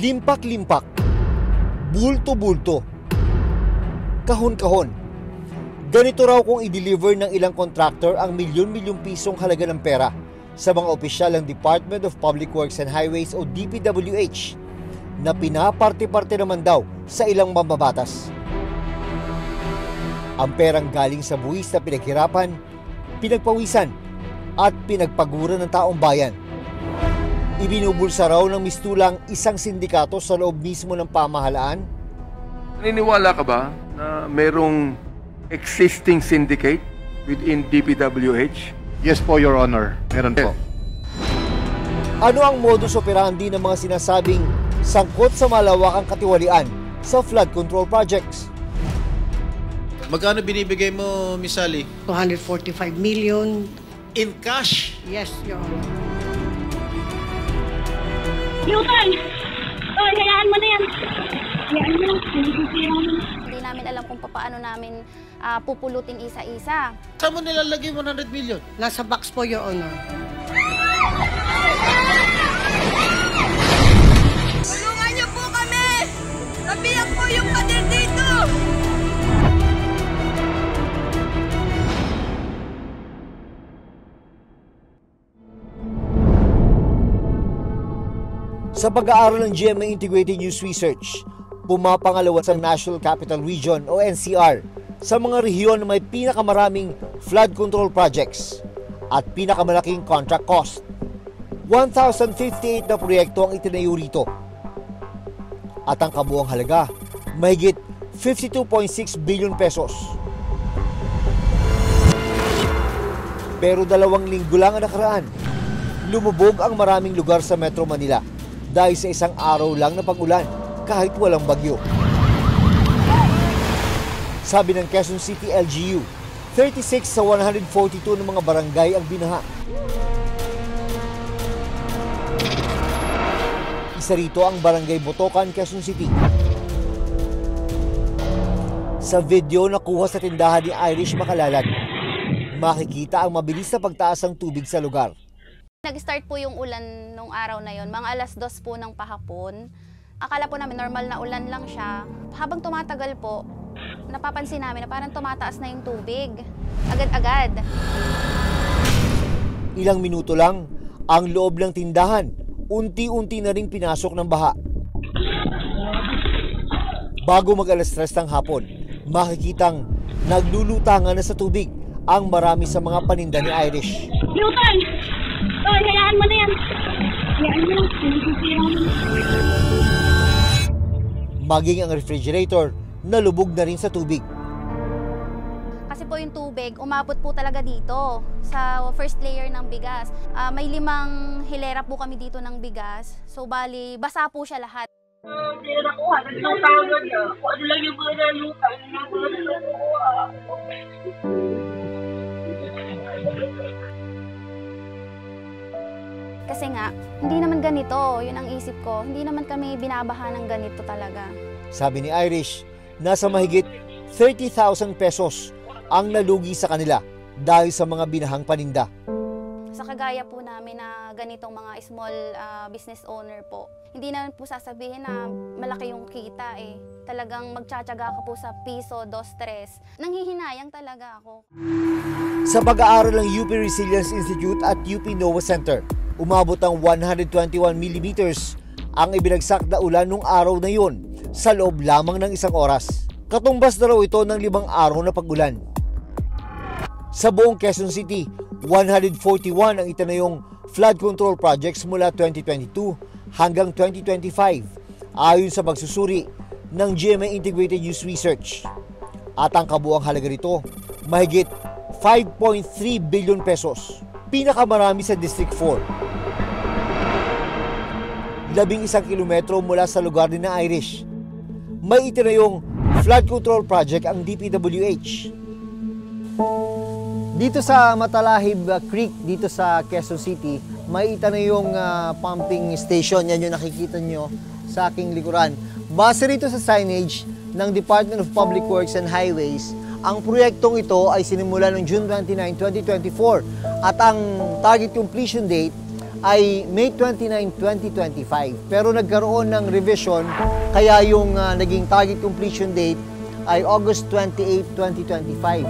Limpak-limpak, bulto-bulto, kahon-kahon. Ganito raw kung i-deliver ng ilang contractor ang milyon-milyong pisong halaga ng pera sa mga opisyal ng Department of Public Works and Highways o DPWH na pinaparte-parte naman daw sa ilang mambabatas. Ang perang galing sa buwis na pinaghirapan, pinagpawisan at pinagpagura ng taong bayan. Ibinubulsa raw ng mistulang isang sindikato sa loob mismo ng pamahalaan. Naniniwala ka ba na merong existing syndicate within DPWH? Yes po, Your Honor. Meron po. Ano ang modus operandi ng mga sinasabing sangkot sa malawakang katiwalian sa flood control projects? Magkano binibigay mo, Miss Sally? 245 million. In cash? Yes, Your Honor. Newton! Oh, hayaan mo na yan. Hayaan mo. Hindi namin alam kung paano namin pupulutin isa-isa. Saan mo nilalagay 100 million? Nasa box po, Your Honor. Tulungan niyo po kami! Nabiyak po yung pader dito! Sa pag-aaral ng GMA Integrated News Research, pumapangalawa sa National Capital Region o NCR sa mga rehiyon na may pinakamaraming flood control projects at pinakamalaking contract cost. 1,058 na proyekto ang itinayo rito. At ang kabuang halaga, mahigit 52.6 billion pesos. Pero 2 linggo lang ang nakaraan, lumubog ang maraming lugar sa Metro Manila dahil sa isang araw lang na pag-ulan kahit walang bagyo. Sabi ng Quezon City LGU, 36 sa 142 ng mga barangay ang binaha. Isa rito ang Barangay Botocan, Quezon City. Sa video na kuha sa tindahan ni Irish Makalalag, makikita ang mabilis na pagtaas ng tubig sa lugar. Nag-start po yung ulan nung araw na yon, mga 2:00 po ng pahapon. Akala po namin normal na ulan lang siya. Habang tumatagal po, napapansin namin na parang tumataas na yung tubig. Agad-agad. Ilang minuto lang, ang loob ng tindahan, unti-unti na ring pinasok ng baha. Bago mag-3 ng hapon, makikitang naglulutangan na sa tubig ang marami sa mga paninda ni Irish. Newton! Oh, hayaan mo na yan. Hayaan mo. Maging ang refrigerator, nalubog na rin sa tubig. Kasi po yung tubig, umabot po talaga dito sa first layer ng bigas. May 5 hilera po kami dito ng bigas. So bali, basa po siya lahat. Hindi na nakuha. Nagtang taon na. Ano lang yung mga nalupa. Ano lang mga nakuha. Kasi nga, hindi naman ganito. Yun ang isip ko. Hindi naman kami binabaha ng ganito talaga. Sabi ni Irish, nasa mahigit 30,000 pesos ang nalugi sa kanila dahil sa mga binahang paninda. Sa kagaya po namin na ganitong mga small business owner po, hindi naman po sasabihin na malaki yung kita eh. Talagang magtsatsaga ka po sa piso, 2, 3. Nanghihinayang talaga ako. Sa pag-aaral ng UP Resilience Institute at UP Nova Center, umabot ang 121 millimeters ang ibinagsak na ulan nung araw na yun sa loob lamang ng 1 oras. Katumbas na raw ito ng 5 araw na pag-ulan. Sa buong Quezon City, 141 ang itinayong flood control projects mula 2022 hanggang 2025 ayon sa pagsusuri ng GMA Integrated News Research. At ang kabuang halaga nito, mahigit 5.3 billion pesos. Pinakamarami sa District 4. 11 kilometro mula sa lugar ni na Irish, may itinayong flood control project ang DPWH. Dito sa Matalahib Creek, dito sa Quezon City, may itinayong pumping station. Yan yung nakikita nyo sa aking likuran. Base rito sa signage ng Department of Public Works and Highways, ang proyektong ito ay sinimula noong June 29, 2024 at ang target completion date ay May 29, 2025. Pero nagkaroon ng revision, kaya yung naging target completion date ay August 28, 2025.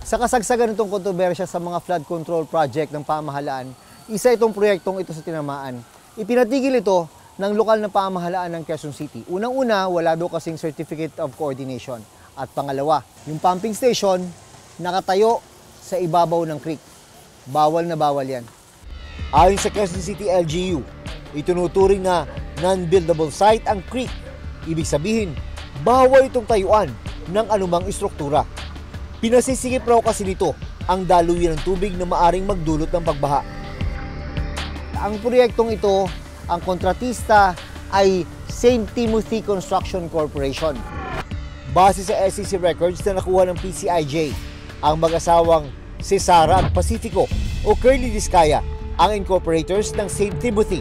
Sa kasagsagan nitong kontrobersya sa mga flood control project ng pamahalaan, isa itong proyektong ito sa tinamaan. Ipinatigil ito ng lokal na pamahalaan ng Quezon City. Unang-una, wala daw kasing Certificate of Coordination. At pangalawa, yung pumping station nakatayo sa ibabaw ng creek. Bawal na bawal yan. Ayon sa Quezon City LGU, itinuturing na non-buildable site ang creek. Ibig sabihin, bawal itong tayuan ng anumang istruktura. Pinasisigip raw kasi nito ang daluyan ng tubig na maaring magdulot ng pagbaha. Ang proyektong ito, ang kontratista ay St. Timothy Construction Corporation. Base sa SEC records na nakuha ng PCIJ, ang mag-asawang si Sara at Pacifico o Curly Discaya ang incorporators ng St. Timothy.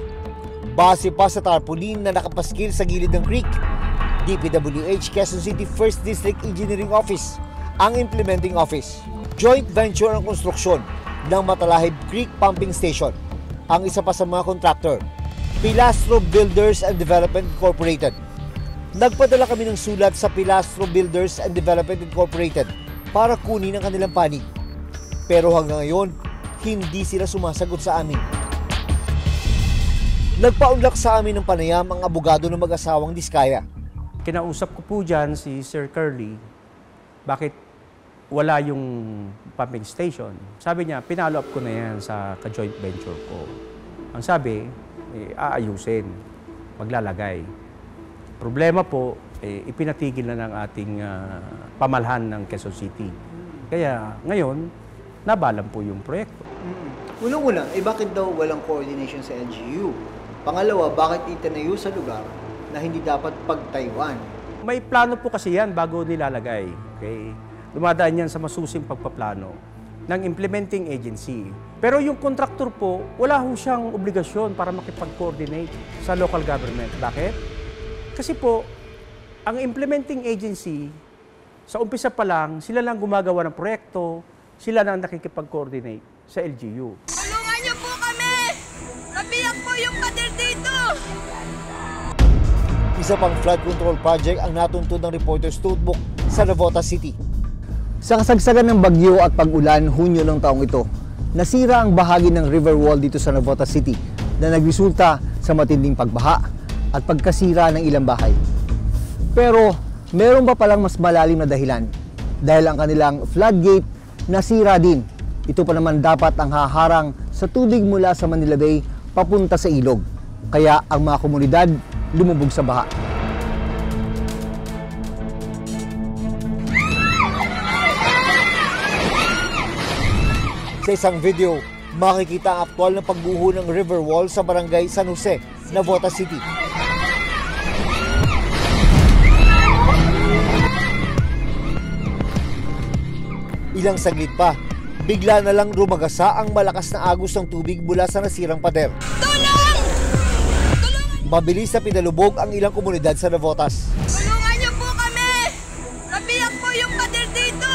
Base pa sa tarpaulin na nakapaskil sa gilid ng creek, DPWH Quezon City 1st District Engineering Office ang implementing office. Joint venture ang konstruksyon ng Matalahib Creek Pumping Station. Ang isa pa sa mga contractor, Pilastro Builders and Development Incorporated. Nagpadala kami ng sulat sa Pilastro Builders and Development Incorporated para kunin ang kanilang panig. Pero hanggang ngayon, hindi sila sumasagot sa amin. Nagpaunlak sa amin ng panayam ang abogado ng mag-asawang Discaya. Kinausap ko po dyan si Sir Curly, bakit wala yung pumping station. Sabi niya, pinalo up ko na yan sa ka-joint venture ko. Ang sabi, aayusin, maglalagay. Problema po, ipinatigil na ng ating pamahalaan ng Quezon City. Kaya ngayon, nabalan po yung proyekto. Unang-una, bakit daw walang coordination sa LGU? Pangalawa, bakit itinayo sa lugar na hindi dapat pagtayuan? May plano po kasi yan bago nilalagay. Okay? Dumadaan yan sa masusing pagpaplano ng implementing agency. Pero yung contractor po, wala ho siyang obligasyon para makipag-coordinate sa local government. Bakit? Kasi po, ang implementing agency, sa umpisa pa lang, sila lang gumagawa ng proyekto, sila lang nakikipag-coordinate sa LGU. Tulungan niyo po kami! Nabiyak po yung pader dito! Isa pang flood control project ang natuntun ng Reporters Notebook sa Navotas City. Sa kasagsagan ng bagyo at pag-ulan Hunyo ng taong ito, nasira ang bahagi ng river wall dito sa Navotas City na nagresulta sa matinding pagbaha at pagkasira ng ilang bahay. Pero meron pa palang mas malalim na dahilan dahil ang kanilang floodgate nasira din. Ito pa naman dapat ang haharang sa tubig mula sa Manila Bay papunta sa ilog. Kaya ang mga komunidad lumubog sa baha. Sa isang video, makikita ang aktwal na pagguho ng river wall sa barangay San Jose, Navotas City. Ilang saglit pa, bigla na lang rumagasa ang malakas na agos ng tubig mula sa nasirang pader. Tulong! Mabilis na pinalubog ang ilang komunidad sa Navotas. Tulungan niyo po kami! Nabiyak po yung pader dito!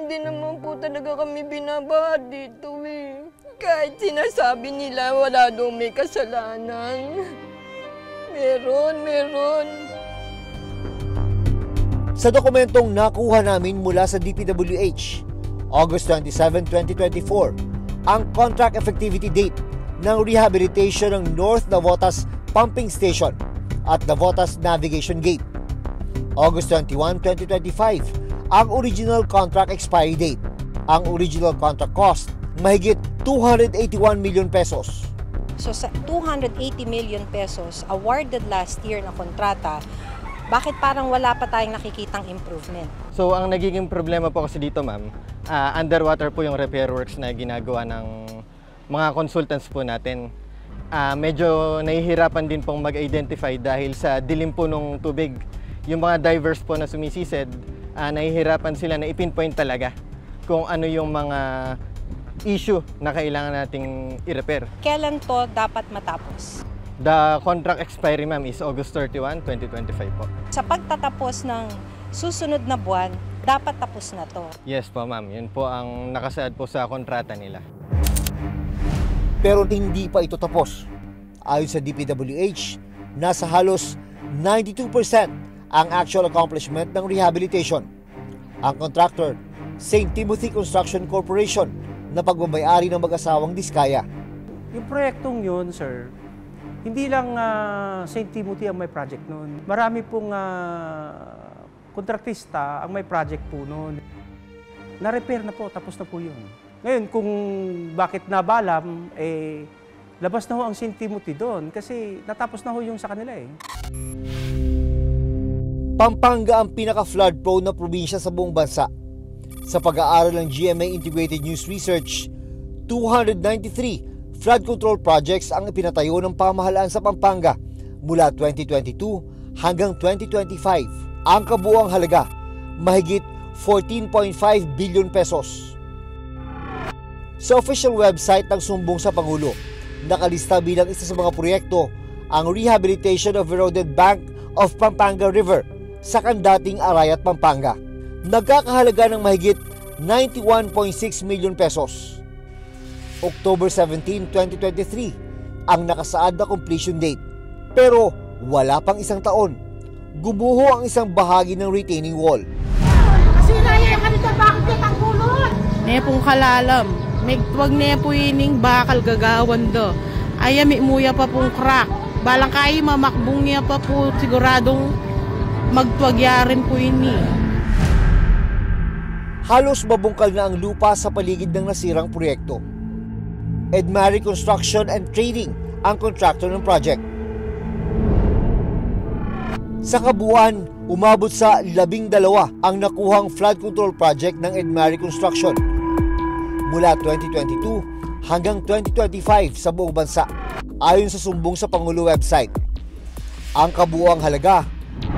Hindi naman po talaga kami binabaha dito eh. Kahit sinasabi nila wala daw may kasalanan. Meron. Sa dokumentong nakuha namin mula sa DPWH, August 27, 2024, ang contract effectivity date ng rehabilitation ng North Navotas Pumping Station at Navotas Navigation Gate. August 21, 2025, ang original contract expiry date. Ang original contract cost, mahigit 281 million pesos. So sa 280 million pesos awarded last year na kontrata, bakit parang wala pa tayong nakikitang improvement? So ang nagiging problema po kasi dito ma'am, underwater po yung repair works na ginagawa ng mga consultants po natin. Medyo nahihirapan din pong mag-identify dahil sa dilim po ng tubig. Yung mga divers po na sumisisid, nahihirapan sila na ipinpoint talaga kung ano yung mga issue na kailangan nating i-repair. Kailan to dapat matapos? The contract expiry ma'am is August 31, 2025 po. Sa pagtatapos ng susunod na buwan, dapat tapos na to. Yes po ma'am, yun po ang nakasaad po sa kontrata nila. Pero hindi pa ito tapos. Ayon sa DPWH, nasa halos 92% ang actual accomplishment ng rehabilitation. Ang contractor, St. Timothy Construction Corporation, na pagmamayari ng mag-asawang Diskaya. Yung proyektong yun, sir, hindi lang St. Timothy ang may project noon. Marami pong kontratista ang may project po noon. Na-repair na po, tapos na po yun. Ngayon, kung bakit nabalam, labas na ho ang St. Timothy doon kasi natapos na ho yung sa kanila eh. Pampanga ang pinaka-flood prone na probinsya sa buong bansa. Sa pag-aaral ng GMA Integrated News Research, 293 flood control projects ang ipinatayo ng pamahalaan sa Pampanga mula 2022 hanggang 2025. Ang kabuuang halaga, mahigit 14.5 billion pesos. Sa official website ng Sumbong sa Pangulo, nakalista bilang isa sa mga proyekto ang rehabilitation of eroded bank of Pampanga River sa kandating Arayat, Pampanga. Nagkakahalaga ng mahigit 91.6 million pesos. October 17, 2023 ang nakasaad na completion date. Pero wala pang isang taon, gumuho ang isang bahagi ng retaining wall. Kasi naya kami sa bakit kitang kulon. Nepong kalalam, megtwag nepo ining bakal gagawan do. Ayami muya pa pong crack. Balang kayo mamakbong niya pa po siguradong magtwagyarin po ini. Halos mabungkal na ang lupa sa paligid ng nasirang proyekto. Edmari Construction and Trading ang contractor ng project. Sa kabuuan, umabot sa 12 ang nakuhang flood control project ng Edmari Construction mula 2022 hanggang 2025 sa buong bansa, ayon sa Sumbong sa Pangulo website. Ang kabuuang halaga,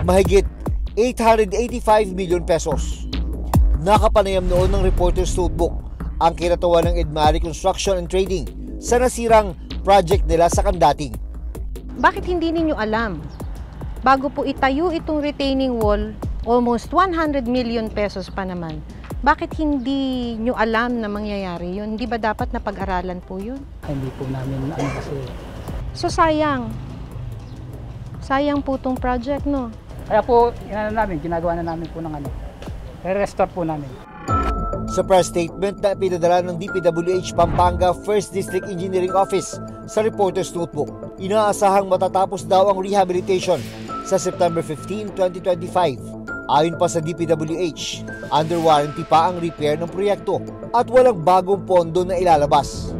mahigit 885 million pesos. Nakapanayam noon ng Reporter's Notebook ang kinatawan ng Edmari Construction and Trading sa nasirang project nila sa Kandating. Bakit hindi ninyo alam? Bago po itayo itong retaining wall, almost 100 million pesos pa naman. Bakit hindi nyo alam na mangyayari yun? Hindi ba dapat na pag-aralan po yun? Hindi po namin kasi. So sayang. Sayang po itong project, no? Kaya po, ginagawa na namin po ng re-restore po namin. Sa press statement na pinadala ng DPWH Pampanga 1st District Engineering Office sa Reporter's Notebook, inaasahang matatapos daw ang rehabilitation sa September 15, 2025. Ayon pa sa DPWH, under warranty pa ang repair ng proyekto at walang bagong pondo na ilalabas.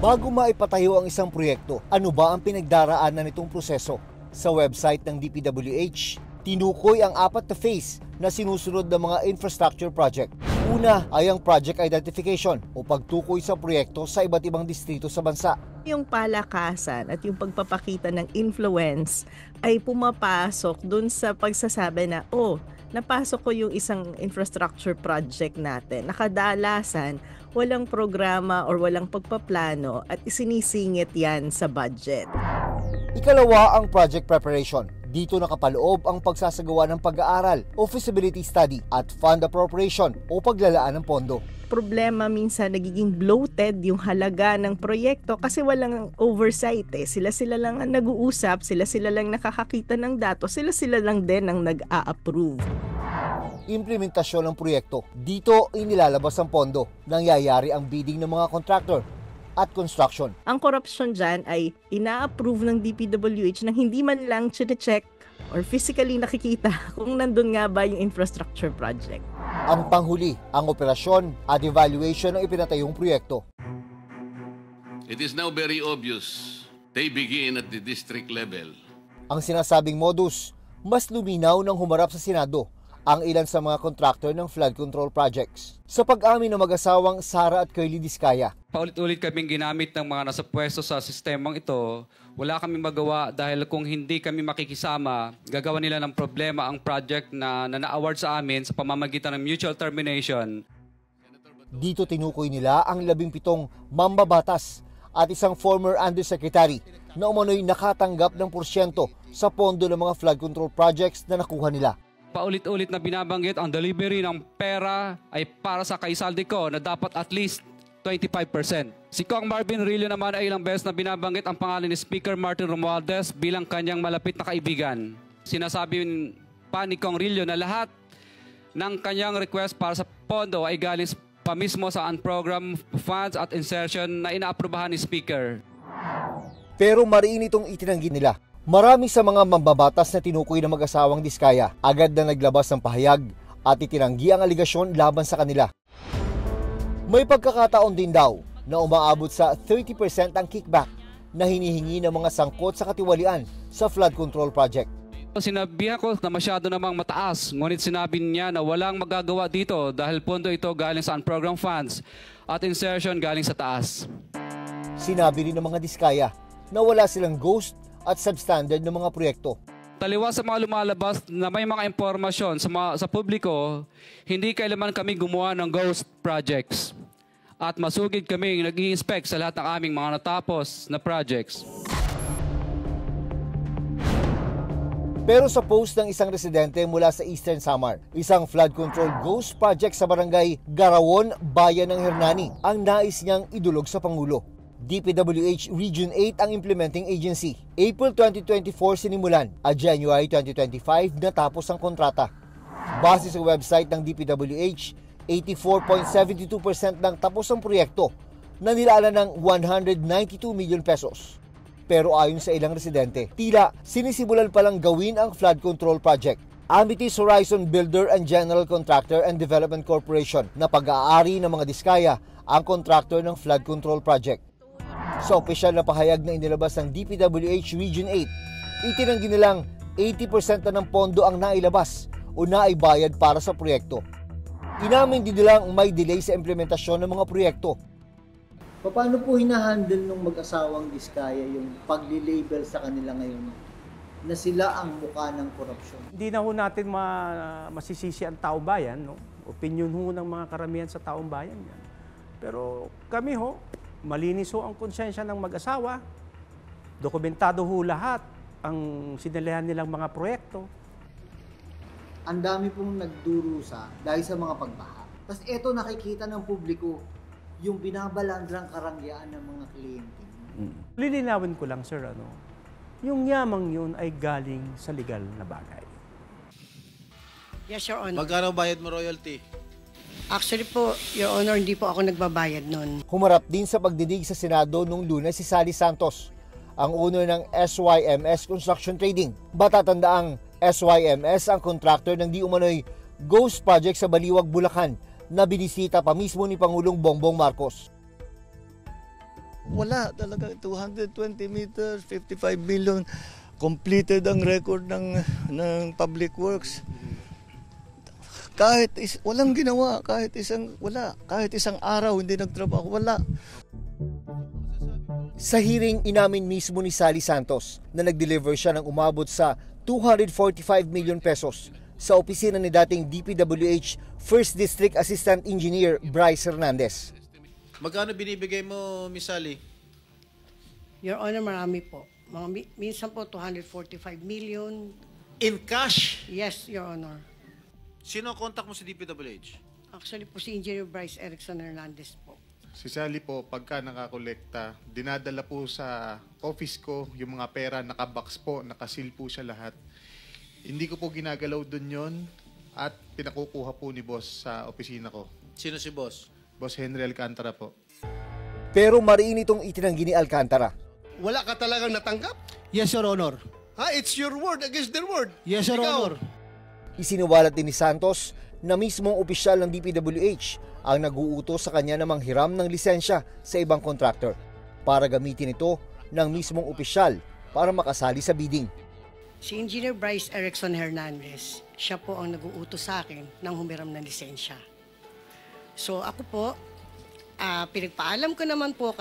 Bago maipatayo ang isang proyekto, ano ba ang pinagdaraanan nitong proseso? Sa website ng DPWH, tinukoy ang 4 na phase na sinusunod ng mga infrastructure project. Una ay ang project identification o pagtukoy sa proyekto sa iba't ibang distrito sa bansa. Yung palakasan at yung pagpapakita ng influence ay pumapasok dun sa pagsasabi na, napasok ko yung isang infrastructure project natin. Nakadalasan, walang programa or walang pagpaplano at isinisingit yan sa budget. Ikalawa ang project preparation. Dito nakapaloob ang pagsasagawa ng pag-aaral o feasibility study at fund appropriation o paglalaan ng pondo. Problema minsan nagiging bloated yung halaga ng proyekto kasi walang oversight eh. Sila lang ang nag-uusap, sila lang nakakakita ng datos, sila lang din ang nag-a-approve. Implementasyon ng proyekto. Dito inilalabas ang pondo. Nangyayari ang bidding ng mga contractor at construction. Ang corruption dyan ay ina-approve ng DPWH nang hindi man lang check or physically nakikita kung nandun nga ba yung infrastructure project. Ang panghuli, ang operasyon at evaluation ng ipinatayong proyekto. It is now very obvious they begin at the district level. Ang sinasabing modus, mas luminaw nang humarap sa Senado ang ilan sa mga contractor ng flood control projects. Sa pag-amin ng mag-asawang Sara at Curly Diskaya, paulit-ulit kaming ginamit ng mga nasa pwesto sa sistemang ito. Wala kaming magawa dahil kung hindi kami makikisama, gagawa nila ng problema ang project na na-award sa amin sa pamamagitan ng mutual termination. Dito tinukoy nila ang 17 mambabatas at isang former undersecretary na umano'y nakatanggap ng porsyento sa pondo ng mga flood control projects na nakuha nila. Paulit-ulit na binabanggit ang delivery ng pera ay para sa kaisaldi ko na dapat at least 25%. Si Kong Marvin Rillo naman ay ilang beses na binabanggit ang pangalan ni Speaker Martin Romualdez bilang kanyang malapit na kaibigan. Sinasabi pa ni Kong Rillo na lahat ng kanyang request para sa pondo ay galing pa mismo sa unprogrammed funds at insertion na inaaprubahan ni Speaker. Pero mariin itong itinanggi nila. Marami sa mga mambabatas na tinukoy ng mag-asawang Diskaya agad na naglabas ng pahayag at itinanggi ang aligasyon laban sa kanila. May pagkakataon din daw na umaabot sa 30% ang kickback na hinihingi ng mga sangkot sa katiwalian sa flood control project. Sinabihan ko na masyado namang mataas, ngunit sinabi niya na walang magagawa dito dahil pondo ito galing sa unprogrammed funds at insertion galing sa taas. Sinabi rin ng mga Diskaya na wala silang ghost at substandard ng mga proyekto. Taliwas sa mga lumalabas na may mga impormasyon sa publiko, hindi kailanman kami gumawa ng ghost projects. At masugid kami nag-i-inspect sa lahat ng aming mga natapos na projects. Pero sa post ng isang residente mula sa Eastern Samar, isang flood control ghost project sa barangay Garawon, Bayan ng Hernani, ang nais niyang idulog sa Pangulo. DPWH Region 8 ang implementing agency. April 2024 sinimulan at January 2025 natapos ang kontrata. Base sa website ng DPWH, 84.72% ng tapos ang proyekto na nilaala ng 192 million pesos. Pero ayon sa ilang residente, tila sinisimulan palang gawin ang flood control project. Amities Horizon Builder and General Contractor and Development Corporation na pag-aari ng mga Diskaya ang contractor ng flood control project. Sa opisyal na pahayag na inilabas ng DPWH Region 8, itinanggi nilang 80% na ng pondo ang nailabas o naibayad para sa proyekto. Inamin din nilang may delay sa implementasyon ng mga proyekto. Paano po hinahandle ng mag-asawang Diskaya yung pagli-label sa kanila ngayon na sila ang mukha ng korupsyon? Hindi na ho natin masisisi ang taong bayan, no? Opinion ho ng mga karamihan sa taong bayan yan. Pero kami ho, malinis ho ang konsensya ng mag-asawa. Dokumentado ho lahat ang sinalihan nilang mga proyekto. Ang dami pong nagdurusa dahil sa mga pagbaha. Tapos eto nakikita ng publiko yung binabalandrang karangyaan ng mga kliyente. Lilinawin ko lang, sir, yung yamang yun ay galing sa legal na bagay. Yes, Your Honor. Magkano bayad mo royalty? Actually po, Your Honor, hindi po ako nagbabayad nun. Humarap din sa pagdidig sa Senado noong Lunes si Sally Santos, ang owner ng SYMS Construction Trading. Batatandaang SYMS ang contractor ng di umano'y ghost project sa Baliwag, Bulacan na binisita pa mismo ni Pangulong Bongbong Marcos. Wala talaga, 220 meters, 55 billion, completed ang record ng Public Works. Walang ginawa, kahit isang araw hindi nagtrabaho, wala. Sa hearing, inamin mismo ni Sally Santos na nag-deliver siya ng umabot sa 245 million pesos sa opisina ni dating DPWH First District Assistant Engineer Bryce Hernandez. Magkano binibigay mo, Miss Sally? Your Honor, marami po. Minsan po 245 million. In cash? Yes, Your Honor. Sino ang contact mo sa DPWH? Actually po si Engineer Bryce Erickson Hernandez po. Si Sally po, pagka nakakolekta, dinadala po sa office ko yung mga pera, nakabox po, nakasil po siya lahat. Hindi ko po ginagalaw dun yon at pinakukuha po ni boss sa opisina ko. Sino si boss? Boss Henry Alcantara po. Pero mariin itong itinanggi ni Alcantara. Wala ka talagang natanggap? Yes, Your Honor. It's your word against their word. Yes, Your Honor. Isiniwalat din ni Santos na mismong opisyal ng DPWH ang nag-uutos sa kanya na manghiram ng lisensya sa ibang contractor para gamitin ito ng mismong opisyal para makasali sa bidding. Si Engineer Bryce Erickson Hernandez, siya po ang nag-uutos sa akin ng humiram ng lisensya. So ako po, pinagpaalam ko naman po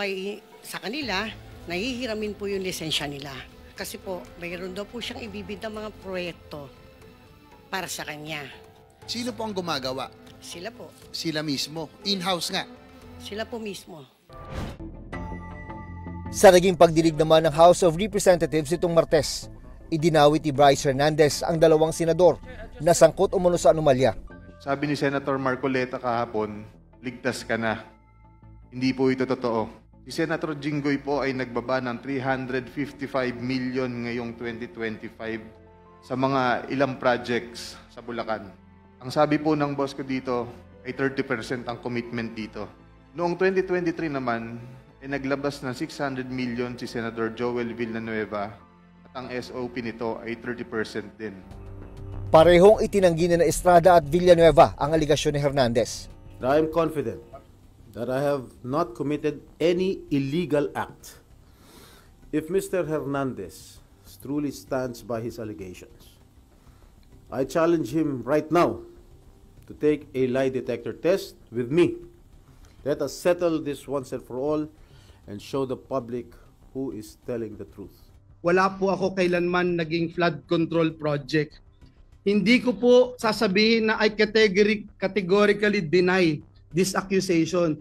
sa kanila, nahihiramin po yung lisensya nila. Kasi po, mayroon daw po siyang ibibid ng mga proyekto para sa kanya. Sino po ang gumagawa? Sila po. Sila mismo? In-house nga? Sila po mismo. Sa naging pagdinig naman ng House of Representatives itong Martes, idinawit ni Bryce Hernandez ang dalawang senador na sangkot umano sa anomalya. Sabi ni Senator Marcoleta kahapon, ligtas ka na. Hindi po ito totoo. Si Senator Jinggoy po ay nagbaba ng 355 million ngayong 2025 sa mga ilang projects sa Bulacan. Ang sabi po ng boss ko dito ay 30% ang commitment dito. Noong 2023 naman, ay naglabas ng 600 million si Senator Joel Villanueva at ang SOP nito ay 30% din. Parehong itinanggi na Estrada at Villanueva ang aligasyon ni Hernandez. I am confident that I have not committed any illegal act. If Mr. Hernandez truly stands by his allegations, I challenge him right now to take a lie detector test with me. Let us settle this once and for all and show the public who is telling the truth. Wala po ako kailanman naging flood control project. Hindi ko po sasabihin na I categorically deny this accusation.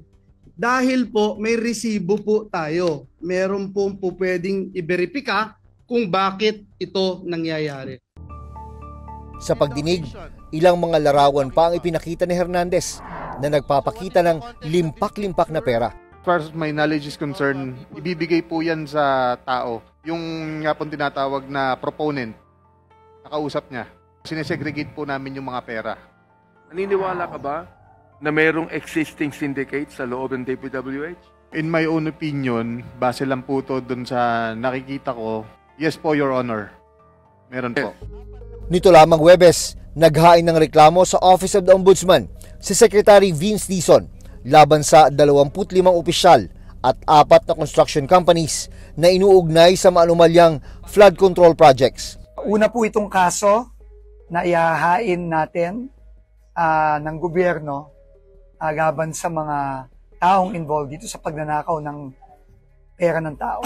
Dahil po may resibo po tayo. Meron po pwedeng i-verifika kung bakit ito nangyayari. Sa pagdinig, ilang mga larawan pa ang ipinakita ni Hernandez na nagpapakita ng limpak-limpak na pera. As far as my knowledge is concerned, ibibigay po yan sa tao. Yung nga pong tinatawag na proponent, nakausap niya. Sinesegregate po namin yung mga pera. Naniniwala ka ba na mayroong existing syndicate sa loob ng DPWH? In my own opinion, base lang po to dun sa nakikita ko, yes po, Your Honor. Meron po. Nito lamang Huwebes, naghain ng reklamo sa Office of the Ombudsman si Secretary Vince Dizon laban sa 25 opisyal at 4 na construction companies na inuugnay sa maanumalyang flood control projects. Una po itong kaso na ihahain natin ng gobyerno laban sa mga taong involved dito sa pagnanakaw ng pera ng tao.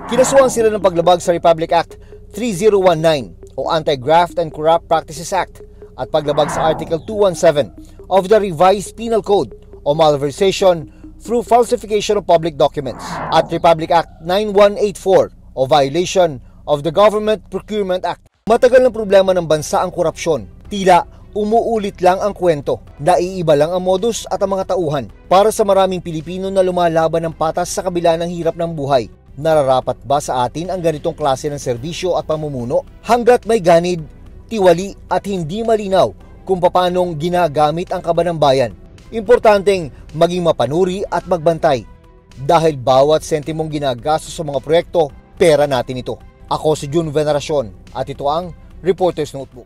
Kinasuhan sila ng paglabag sa Republic Act 3019 o Anti-Graft and Corrupt Practices Act at paglabag sa Article 217 of the Revised Penal Code o malversation through falsification of public documents at Republic Act 9184 o violation of the Government Procurement Act. Matagal ng problema ng bansa ang korupsyon. Tila umuulit lang ang kwento. Naiiba lang ang modus at ang mga tauhan. Para sa maraming Pilipino na lumalaban ng patas sa kabila ng hirap ng buhay, nararapat ba sa atin ang ganitong klase ng serbisyo at pamumuno? Hanggat may ganid, tiwali at hindi malinaw kung paanong ginagamit ang kaba ng bayan, importanteng maging mapanuri at magbantay. Dahil bawat sentimong ginagastos sa mga proyekto, pera natin ito. Ako si June Veneracion at ito ang Reporter's Notebook.